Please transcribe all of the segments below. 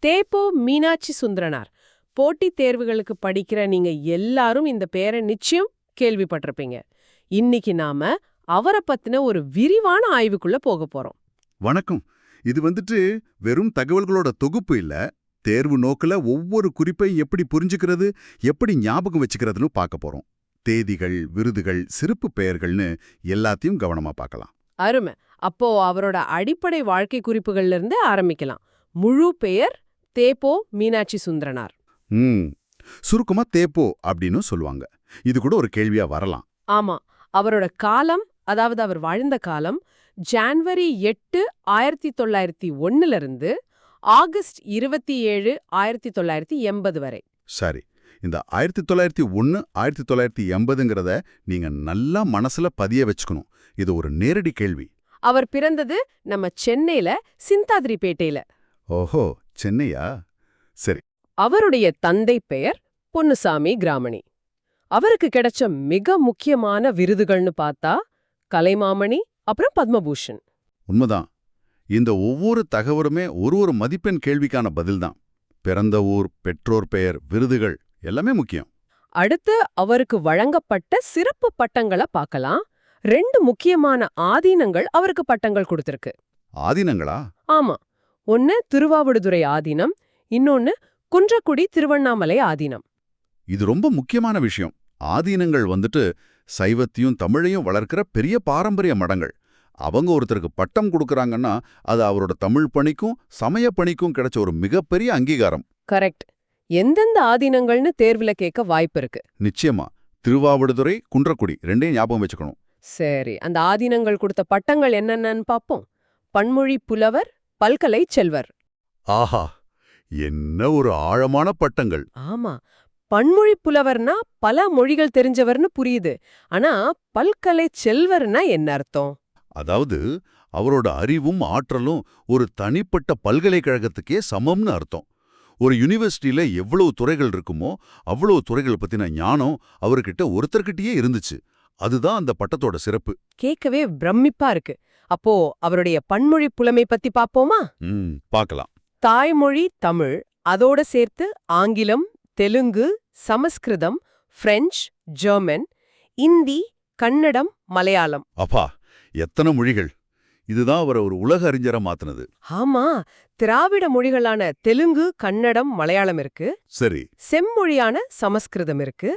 தேப்போ மீனாட்சி சுந்தரனார். போட்டித் தேர்வுகளுக்கு படிக்கிற நீங்க எல்லாரும் இந்த பேரை நிச்சயம் கேள்விப்பட்டிருப்பீங்க. இன்னைக்கு நாம அவரை பத்தின ஒரு விரிவான ஆய்வுக்குள்ள போக போறோம். வணக்கம். இது வெறும் தகவல்களோட தொகுப்பு இல்ல, தேர்வு நோக்குல ஒவ்வொரு குறிப்பை எப்படி புரிஞ்சுக்கிறது, எப்படி ஞாபகம் வச்சுக்கிறதுன்னு பார்க்க போறோம். தேதிகள், விருதுகள், சிறப்பு பெயர்கள்னு எல்லாத்தையும் கவனமா பார்க்கலாம். அருமை. அப்போ அவரோட அடிப்படை வாழ்க்கை குறிப்புகள்ல இருந்து ஆரம்பிக்கலாம். முழு பெயர் தேப்போ மீனாட்சி சுந்தரனார். சுருக்கமா தேப்போ அப்படின்னு சொல்லுவாங்க. இது கூட ஒரு கேள்வியா வரலாம். ஆமா, அவரோட காலம், அதாவது அவர் வாழ்ந்த காலம் ஜான்வரி 8, 1901 இருந்து ஆகஸ்ட் 27, 1980 வரை. சரி, இந்த 1901, 1980ங்கிறத நீங்க நல்லா மனசுல பதிய வச்சுக்கணும். இது ஒரு நேரடி கேள்வி. அவர் பிறந்தது நம்ம சென்னையில சிந்தாதிரிப்பேட்டையில. ஓஹோ, சென்னையா? சரி. அவருடைய தந்தை பெயர் பொன்னுசாமி கிராமணி. அவருக்கு கிடைச்ச மிக முக்கியமான விருதுகள்னு பார்த்தா கலைமாமணி, அப்புறம் பத்மபூஷன். உண்மைதான். இந்த ஒவ்வொரு தகவலுமே ஒரு மதிப்பெண் கேள்விக்கான பதில்தான். பிறந்த ஊர், பெற்றோர் பெயர், விருதுகள் எல்லாமே முக்கியம். அடுத்து அவருக்கு வழங்கப்பட்ட சிறப்பு பட்டங்களை பார்க்கலாம். 2 முக்கியமான ஆதீனங்கள் அவருக்கு பட்டங்கள் கொடுத்திருக்கு. ஆதீனங்களா? ஆமா, ஒன்னு திருவாவடுதுறை ஆதீனம், இன்னொன்னு குன்றக்குடி திருவண்ணாமலை ஆதீனம். இது ரொம்ப முக்கியமான விஷயம். ஆதீனங்கள் சைவத்தையும் தமிழையும் வளர்க்கிற பெரிய பாரம்பரிய மடங்கள். அவங்க ஒருத்தருக்கு பட்டம் கொடுக்கறாங்கன்னா அது அவரோட தமிழ் பணிக்கும் சமய பணிக்கும் கிடைச்ச ஒரு மிகப்பெரிய அங்கீகாரம். கரெக்ட். எந்தெந்த ஆதீனங்கள்னு தேர்வுல கேட்க வாய்ப்பு இருக்கு. நிச்சயமா. திருவாவடுதுறை, குன்றக்குடி ரெண்டையும் ஞாபகம் வச்சுக்கணும். சரி, அந்த ஆதீனங்கள் கொடுத்த பட்டங்கள் என்னென்னு பாப்போம். பன்மொழி புலவர், பல்கலை செல்வர். ஆஹா, என்ன ஒரு ஆழமான பட்டங்கள். ஆமா, பன்மொழி புலவர்னா பல மொழிகள் தெரிஞ்சவர்னு புரியுது. ஆனா பல்கலை செல்வர்னா என்ன அர்த்தம்? அதாவது அவரோட அறிவும் ஆற்றலும் ஒரு தனிப்பட்ட பல்கலைக்கழகத்துக்கே சமம்னு அர்த்தம். ஒரு யூனிவர்சிட்டியில எவ்வளவு துறைகள் இருக்குமோ அவ்வளவு துறைகள் பத்தின ஞானம் அவர்கிட்ட ஒருத்தர்கிட்டயே இருந்துச்சு. அதுதான் அந்த பட்டத்தோட சிறப்பு. கேட்கவே பிரமிப்பா இருக்கு. அப்போ அவருடைய பன்மொழி புலமை பத்தி பாப்போமா? பார்க்கலாம். தாய்மொழி தமிழ், அதோட சேர்த்து ஆங்கிலம், தெலுங்கு, சமஸ்கிருதம், பிரெஞ்சு, ஜெர்மன், இந்தி, கன்னடம், மலையாளம். அப்பா, எத்தனை மொழிகள்! இதுதான் அவரை ஒரு உலக அறிஞரா மாத்தினது. ஆமா, திராவிட மொழிகளான தெலுங்கு, கன்னடம், மலையாளம் இருக்கு. சரி. செம்மொழியான சமஸ்கிருதம் இருக்கு.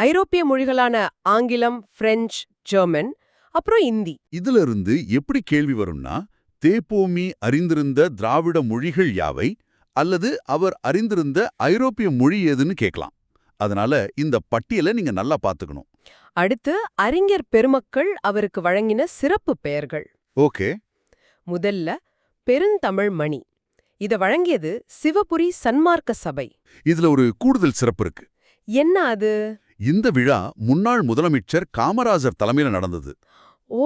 ஐரோப்பிய மொழிகளான ஆங்கிலம், பிரெஞ்சு, ஜெர்மன், அப்புறம் இந்தி. இதுல இருந்து எப்படி கேள்வி வரும்னா, தேப்போமி அறிந்திருந்த திராவிட மொழிகள் யாவை, அல்லது அவர் அறிந்திருந்த ஐரோப்பிய மொழி ஏதுன்னு கேட்கலாம். அதனால இந்த பட்டியலை நீங்க நல்லா பாத்துக்கணும். அடுத்து அறிஞர் பெருமக்கள் அவருக்கு வழங்கின சிறப்பு பெயர்கள். ஓகே. முதல்ல பெருந்தமிழ் மணி. இத வழங்கியது சிவபுரி சன்மார்க்க சபை. இதுல ஒரு கூடுதல் சிறப்பு இருக்கு. என்ன அது? இந்த விழா முன்னாள் முதலமைச்சர் காமராஜர் தலைமையில நடந்தது. ஓ,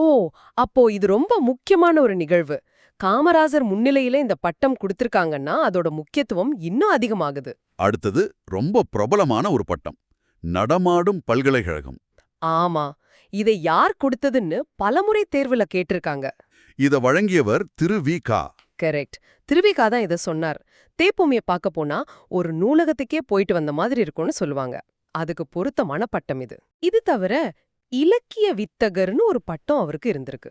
அப்போ இது ரொம்ப முக்கியமான ஒரு நிகழ்வு. காமராஜர் முன்னிலையில இந்த பட்டம் கொடுத்திருக்காங்கன்னா அதோட முக்கியத்துவம் இன்னும் அதிகமாகுது. அடுத்தது ரொம்ப பிரபலமான ஒரு பட்டம், நடமாடும் பல்கலைக்கழகம். ஆமா, இதை யார் கொடுத்ததுன்னு பலமுறை தேர்வுல கேட்டிருக்காங்க. இத வழங்கியவர் திரு வி. கா. கரெக்ட், திருவிகா தான் இதை சொன்னார். தேப்போமிய பார்க்க போனா ஒரு நூலகத்துக்கே போயிட்டு வந்த மாதிரி இருக்கும்னு சொல்லுவாங்க. அதுக்கு பொருத்தமான பட்டம் இது. இது தவிர இலக்கிய வித்தகர்னு ஒரு பட்டம் அவருக்கு இருந்திருக்கு.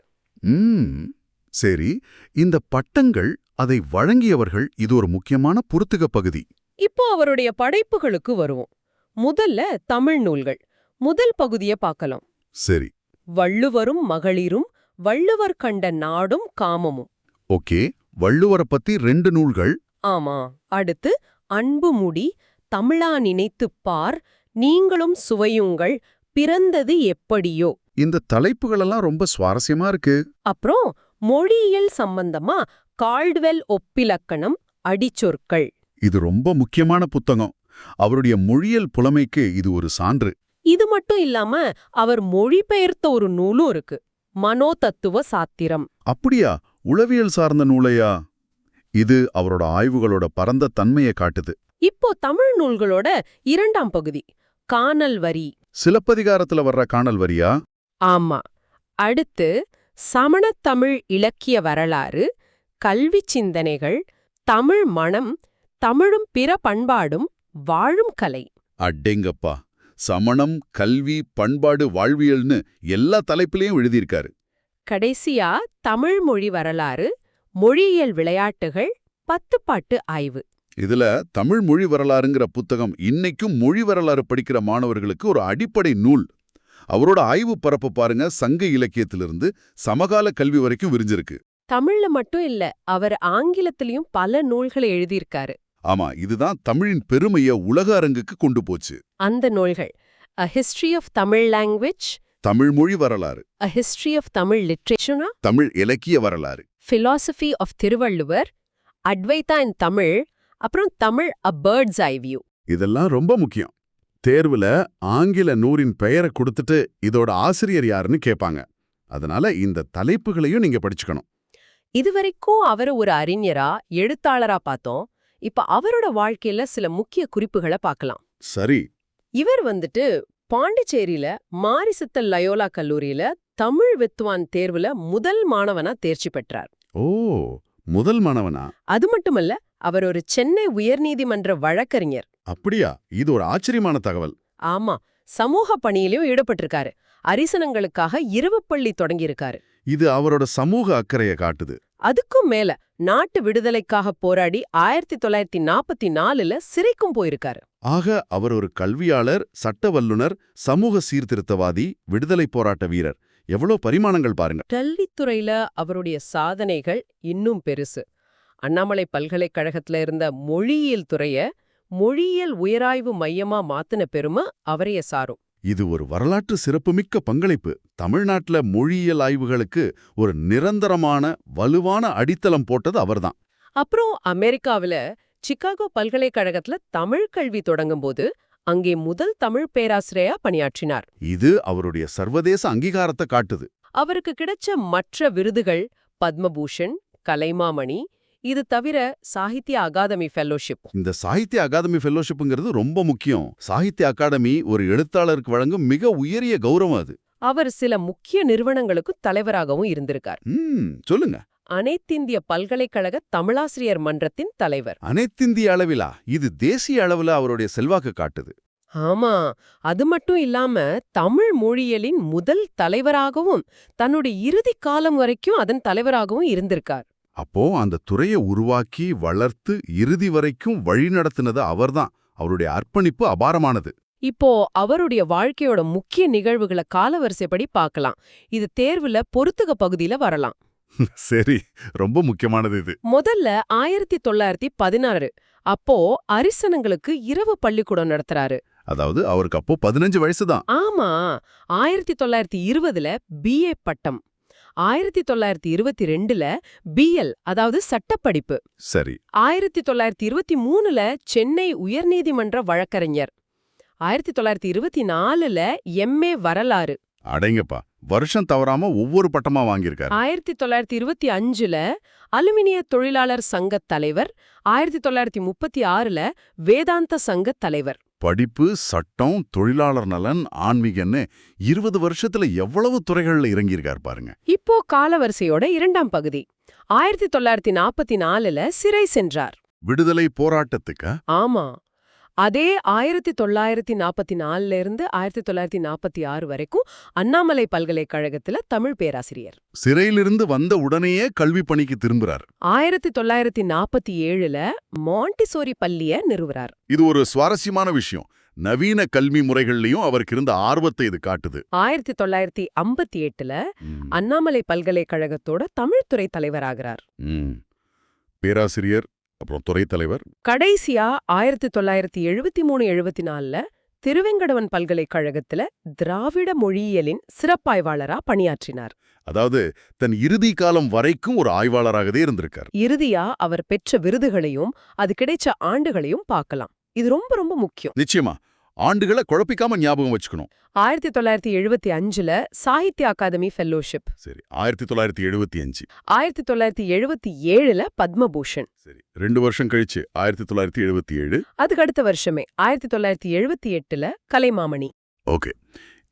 சரி, இந்த பட்டங்கள், அதை வழங்கியவர்கள், இது ஒரு முக்கியமான பொறுத்துக பகுதி. இப்போ அவருடைய படைப்புகளுக்கு வருவோம். முதல்ல தமிழ் நூல்கள். முதல் பகுதியை பார்க்கலாம். சரி. வள்ளுவரும் மகளிரும், வள்ளுவர் கண்ட நாடும் காமமும். ஓகே, வள்ளுவரை பத்தி 2 நூல்கள். ஆமா. அடுத்து அன்பு முடி, தமிழா நினைத்துப் பார், நீங்களும் சுவையுங்கள், பிறந்தது எப்படியோ. இந்த தலைப்புகளெல்லாம் ரொம்ப சுவாரஸ்யமா இருக்கு. அப்புறம் மொழியியல் சம்பந்தமா கால்டுவெல் ஒப்பிலக்கணம், அடிச்சொற்கள். இது ரொம்ப முக்கியமான புத்தகம். அவருடைய மொழியியல் புலமைக்கு இது ஒரு சான்று. இது மட்டும் இல்லாம அவர் மொழிபெயர்த்த ஒரு நூலும் இருக்கு, மனோதத்துவ சாத்திரம். அப்படியா? உளவியல் சார்ந்த நூலையா? இது அவரோட ஆய்வுகளோட பரந்த தன்மையை காட்டுது. இப்போ தமிழ் நூல்களோட 2ஆம் பகுதி, காணல் வரி. சிலப்பதிகாரத்துல வர்ற காணல் வரியா? ஆமா. அடுத்து சமணத்தமிழ் இலக்கிய வரலாறு, கல்வி சிந்தனைகள், தமிழ் மணம், தமிழும் பிற பண்பாடும், வாழும் கலை. அடேங்கப்பா, சமணம், கல்வி, பண்பாடு, வாழ்வியல்னு எல்லா தலைப்பிலையும் எழுதியிருக்காரு. கடைசியா தமிழ் மொழி வரலாறு, மொழியியல் விளையாட்டுகள், 10 பாட்டு ஆய்வு. இதுல தமிழ் மொழி வரலாறுங்கிற புத்தகம் இன்னைக்கும் மொழி வரலாறு படிக்கிற மாணவர்களுக்கு ஒரு அடிப்படை நூல். அவரோட ஆய்வு பரப்பு பாருங்க, சங்க இலக்கியத்திலிருந்து சமகால கல்வி வரைக்கும் விரிஞ்சிருக்கு. தமிழ்ல மட்டும் இல்ல, அவர் ஆங்கிலத்திலயும் பல நூல்களை எழுதியிருக்காரு. ஆமா, இதுதான் தமிழின் பெருமைய உலக அரங்குக்கு கொண்டு போச்சு. அந்த நூல்கள் A History of Tamil Language, Tamil மொழி வரலாறு, A History of Tamil Literature, Tamil இலக்கிய வரலாறு, Philosophy of திருவள்ளுவர், அட்வைதா இன் தமிழ், அப்புறம் Tamil A Bird's Eye View. இதெல்லாம் ரொம்ப முக்கியம். தேர்வுல ஆங்கில நூலின் பெயரை கொடுத்துட்டு இதோட ஆசிரியர் யாருன்னு கேட்பாங்க. அதனால இந்த தலைப்புகளையும் நீங்க படிச்சுக்கணும். இதுவரைக்கும் அவரை ஒரு அறிஞரா, எழுத்தாளரா பார்த்தோம். இப்ப அவரோட வாழ்க்கையில சில முக்கிய குறிப்புகளை பார்க்கலாம். சரி. இவர் பாண்டிச்சேரியில மாரிசித்தல் லயோலா கல்லூரியில தமிழ் வித்வான் தேர்வுல முதல் மாணவனா தேர்ச்சி பெற்றார். ஓ, முதல் மாணவனா? அது மட்டுமல்ல, அவர் ஒரு சென்னை உயர்நீதிமன்ற வழக்கறிஞர். அப்படியா? இது ஒரு ஆச்சரியமான தகவல். ஆமா, சமூக பணியிலும் ஈடுபட்டிருக்காரு. அரிசனங்களுக்காக இரவு பள்ளி தொடங்கியிருக்காரு. இது அவரோட சமூக அக்கறையை காட்டுது. அதுக்கும் மேல நாட்டு விடுதலைக்காக போராடி 1944ல சிறைக்கும் போயிருக்காரு. ஆக அவர் ஒரு கல்வியாளர், சட்ட வல்லுனர், சமூக சீர்திருத்தவாதி, விடுதலை போராட்ட வீரர். எவ்வளோ பரிமாணங்கள் பாருங்க. கல்வித்துறையில அவருடைய சாதனைகள் இன்னும் பெருசு. அண்ணாமலை பல்கலைக்கழகத்துல இருந்த மொழியியல் துறைய மொழியியல் உயராய்வு மையமா மாத்தின பெருமை அவரைய சாரும். இது ஒரு வரலாற்று சிறப்புமிக்க பங்களிப்பு. தமிழ்நாட்டுல மொழியியல் ஆய்வுகளுக்கு ஒரு நிரந்தரமான, வலுவான அடித்தளம் போட்டது அவர்தான். அப்புறம் அமெரிக்காவில சிகாகோ பல்கலைக்கழகத்துல தமிழ் கல்வி தொடங்கும்போது அங்கே முதல் தமிழ் பேராசிரியரா பணியாற்றினார். இது அவருடைய சர்வதேச அங்கீகாரத்தை காட்டுது. அவருக்கு கிடைச்ச மற்ற விருதுகள் பத்மபூஷன், கலைமாமணி, இது தவிர சாகித்ய அகாதமி ஃபெல்லோஷிப். இந்த சாகித்ய அகாதமி ஃபெல்லோஷிப்புங்கிறது ரொம்ப முக்கியம். சாகித்ய அகாடமி ஒரு எழுத்தாளருக்கு வழங்கும் மிக உயரிய கௌரவம் அது. அவர் சில முக்கிய நிறுவனங்களுக்கு தலைவராகவும் இருந்திருக்கார். சொல்லுங்க. அனைத்திந்திய பல்கலைக்கழக தமிழாசிரியர் மன்றத்தின் தலைவர். அனைத்திந்திய அளவிலா? இது தேசிய அளவுல அவருடைய செல்வாக்கு காட்டுது. ஆமா, அது மட்டும் இல்லாம தமிழ் மொழியியலின் முதல் தலைவராகவும் தன்னுடைய இறுதி காலம் வரைக்கும் அதன் தலைவராகவும் இருந்திருக்கார். அப்போ அந்த துறையை உருவாக்கி வளர்த்து இறுதி வரைக்கும் வழிநடத்தினது அவர்தான். அவருடைய அர்ப்பணிப்பு அபாரமானது. இப்போ அவருடைய வாழ்க்கையோட முக்கிய நிகழ்வுகளை காலவரிசைப்படி பார்க்கலாம். இது தேர்வுல பொறுத்துக பகுதியில வரலாம். சரி, ரொம்ப முக்கியமானது இது. முதல்ல 1916. அப்போ அரிசனங்களுக்கு இரவு பள்ளிக்கூடம் நடத்துறாரு. அதாவது அவருக்கு அப்போ 15 வயசுதான். ஆமா, 1920ல BA பட்டம், 1922ல BL, அதாவது சட்டப்படிப்பு. சரி. 1923ல சென்னை உயர்நீதிமன்ற வழக்கறிஞர், 1924ல MA வரலாறு. அடேங்கப்பா, வருஷம் தவறாம ஒவ்வொரு பட்டமா வாங்கியிருக்காரு. 1925ல அலுமினிய தொழிலாளர் சங்க தலைவர், 1936ல வேதாந்த சங்க தலைவர். படிப்பு, சட்டம், தொழிலாளர் நலன், ஆன்மீகன்னு 20 வருஷத்துல எவ்வளவு துறைகள்ல இறங்கியிருக்கார் பாருங்க. இப்போ காலவரிசையோட இரண்டாம் பகுதி. 1944ல சிறை சென்றார். விடுதலை போராட்டத்துக்கு? ஆமா, அதே 1944ல இருந்து 1946 வரைக்கும் அண்ணாமலை பல்கலைக்கழகத்துல தமிழ் பேராசிரியர். சிறையிலிருந்து வந்த உடனேயே கல்வி பணிக்கு திரும்புறார். 1947ல மாண்டிசோரி பள்ளிய நிறுவுறார். இது ஒரு சுவாரஸ்யமான விஷயம். நவீன கல்வி முறைகள்லயும் அவருக்கு இருந்த ஆர்வத்தை இது காட்டுது. 1958ல அண்ணாமலை பல்கலைக்கழகத்தோட தமிழ்துறை தலைவராகிறார். பேராசிரியர், அப்புறம் துறை தலைவர். கடைசியா 1973-74ல திருவெங்கடவன் பல்கலைக்கழகத்துல திராவிட மொழியியலின் சிறப்பாய்வாளரா பணியாற்றினார். அதாவது தன் இறுதி காலம் வரைக்கும் ஒரு ஆய்வாளராகவே இருந்திருக்கார். இறுதியா அவர் பெற்ற விருதுகளையும் அது கிடைச்ச ஆண்டுகளையும் பார்க்கலாம். இது ரொம்ப ரொம்ப முக்கியம். நிச்சயமா ஆண்டுகளை குழப்பிக்காம ஞாபகம் வச்சுக்கணும். 1975ல சாகித்ய அகாதமி ஃபெல்லோஷிப். சரி. 1975. 1977ல பத்மபூஷன். சரி. 2 வருஷம் கழிச்சு 1977. அதுக்கு அடுத்த வருஷமே 1978ல கலைமாமணி. ஓகே.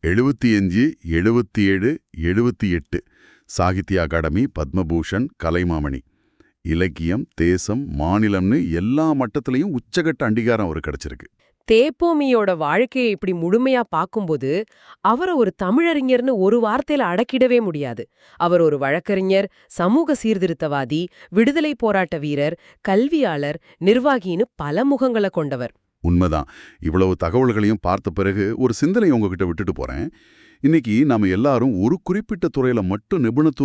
75, 77, 78 சாகித்ய அகாடமி, பத்மபூஷன், கலைமாமணி. இலக்கியம், தேசம், மாநிலம்னு எல்லா மட்டத்திலையும் உச்சகட்ட அங்கீகாரம் அவருக்கு கிடைச்சிருக்கு. தேப்போமியோட வாழ்க்கையை இப்படி முழுமையா பார்க்கும்போது அவரை ஒரு தமிழறிஞர்னு ஒரு வார்த்தையில அடக்கிடவே முடியாது. அவர் ஒரு வழக்கறிஞர், சமூக சீர்திருத்தவாதி, விடுதலை போராட்ட வீரர், கல்வியாளர், நிர்வாகின்னு பல முகங்களை கொண்டவர். உண்மைதான். இவ்வளவு தகவல்களையும் பார்த்த பிறகு ஒரு சிந்தனை உங்ககிட்ட விட்டுட்டு போறேன். இன்னைக்கு நாம எல்லாரும் ஒரு குறிப்பிட்ட துறையில மட்டும் நிபுணத்துவம்